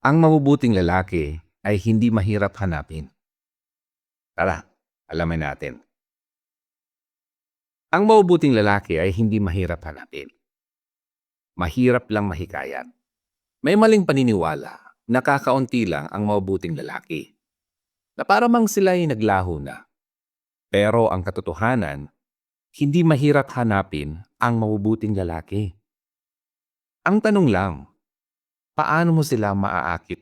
Ang mabubuting lalaki ay hindi mahirap hanapin. Tara, alamin natin. Ang mabubuting lalaki ay hindi mahirap hanapin. Mahirap lang mahikayan. May maling paniniwala na kakaunti lang ang mabubuting lalaki. Na para mang sila'y naglaho na. Pero ang katotohanan, hindi mahirap hanapin ang mabubuting lalaki. Ang tanong lang, paano mo sila maaakit?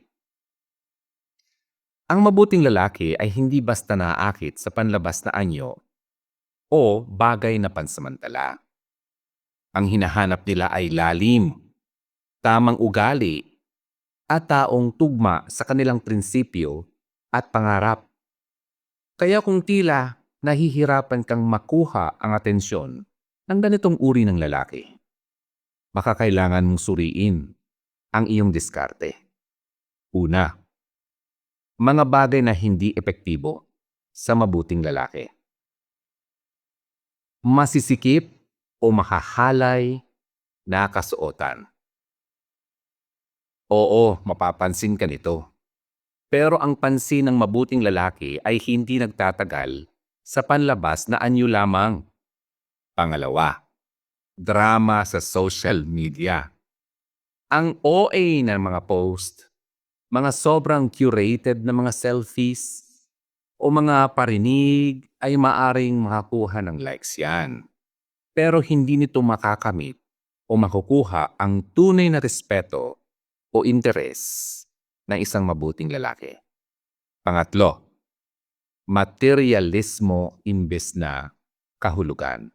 Ang mabuting lalaki ay hindi basta naaakit sa panlabas na anyo o bagay na pansamantala. Ang hinahanap nila ay lalim, tamang ugali, at taong tugma sa kanilang prinsipyo at pangarap. Kaya kung tila nahihirapan kang makuha ang atensyon ng ganitong uri ng lalaki, makakailangan mong suriin ang iyong diskarte. Una, mga bagay na hindi epektibo sa mabuting lalaki. Masisikip o makahalay na kasuotan. Oo, mapapansin ka nito. Pero ang pansin ng mabuting lalaki ay hindi nagtatagal sa panlabas na anyo lamang. Pangalawa, drama sa social media. Ang OA ng mga post, mga sobrang curated na mga selfies, o mga parinig ay maaring makakuha ng likes yan. Pero hindi nito makakamit o makukuha ang tunay na respeto o interes ng isang mabuting lalaki. Pangatlo, materialismo imbes na kahulugan.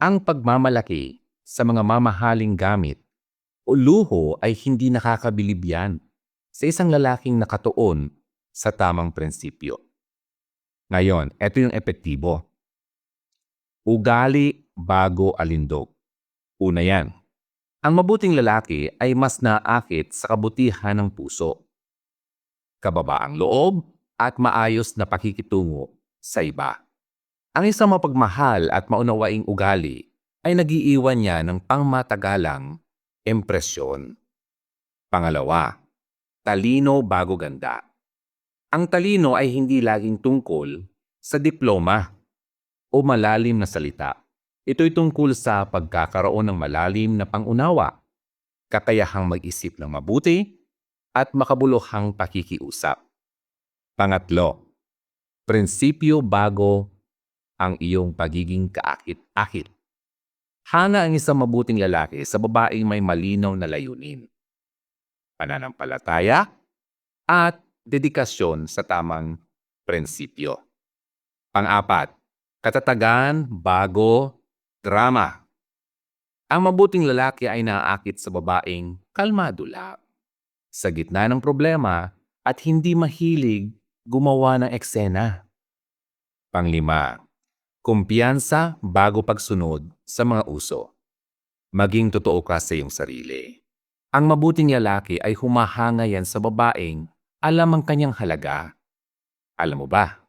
Ang pagmamalaki sa mga mamahaling gamit o luho ay hindi nakakabilib yan sa isang lalaking nakatuon sa tamang prinsipyo. Ngayon, ito yung epektibo. Ugali bago alindog. Una yan. Ang mabuting lalaki ay mas naakit sa kabutihan ng puso, kababaang loob, at maayos na pakikitungo sa iba. Ang isang mapagmahal at maunawaing ugali ay nagiiwan niya ng pangmatagalang impresyon. Pangalawa, talino bago ganda. Ang talino ay hindi laging tungkol sa diploma o malalim na salita. Ito'y tungkol sa pagkakaroon ng malalim na pangunawa, kakayahang mag-isip ng mabuti, at makabuluhang pakikiusap. Pangatlo, prinsipyo bago ang iyong pagiging kaakit-akit. Hanga ang isang mabuting lalaki sa babaeng may malinaw na layunin, pananampalataya, at dedikasyon sa tamang prinsipyo. Pang-apat, katatagan bago drama. Ang mabuting lalaki ay naaakit sa babaeng kalmado lang, sa gitna ng problema at hindi mahilig gumawa ng eksena. Panglima, kumpiyansa bago pagsunod sa mga uso. Maging totoo ka sa iyong sarili. Ang mabuting lalaki ay humahanga yan sa babaeng alam ang kanyang halaga. Alam mo ba?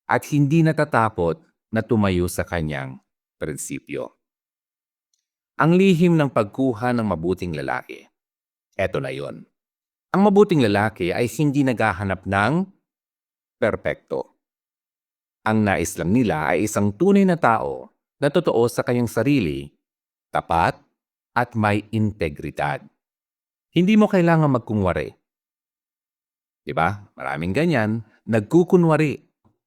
At hindi natatakot na tumayo sa kanyang prinsipyo. Ang lihim ng pagkuha ng mabuting lalaki. Eto na yon. Ang mabuting lalaki ay hindi naghahanap ng perpekto. Ang nais lang nila ay isang tunay na tao na totoo sa kanyang sarili, tapat, at may integridad. Hindi mo kailangan magkunwari. Diba? Maraming ganyan, nagkukunwari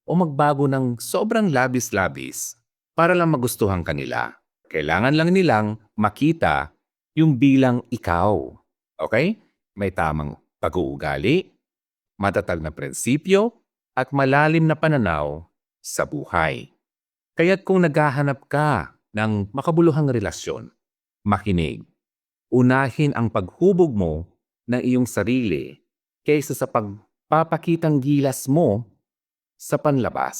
o magbago ng sobrang labis-labis para lang magustuhan kanila. Kailangan lang nilang makita yung bilang ikaw. Okay? May tamang pag-uugali, matatag na prinsipyo, at malalim na pananaw sa buhay. Kaya't kung naghahanap ka ng makabuluhang relasyon, makinig. Unahin ang paghubog mo ng iyong sarili kaysa sa pagpapakitang gilas mo sa panlabas.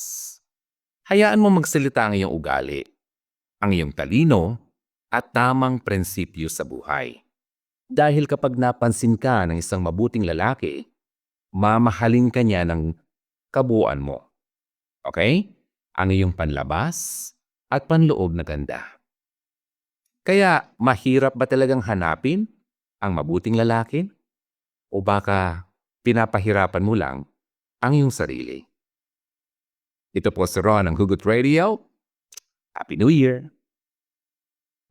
Hayaan mo magsalita ang iyong ugali, ang iyong talino, at tamang prinsipyo sa buhay. Dahil kapag napansin ka ng isang mabuting lalaki, mamahalin ka niya ng kabuuan mo. Okay? Ang iyong panlabas at panloob na ganda. Kaya mahirap ba talagang hanapin ang mabuting lalaki? O baka pinapahirapan mo lang ang iyong sarili? Ito po si Ron ng Hugot Radio. Happy New Year!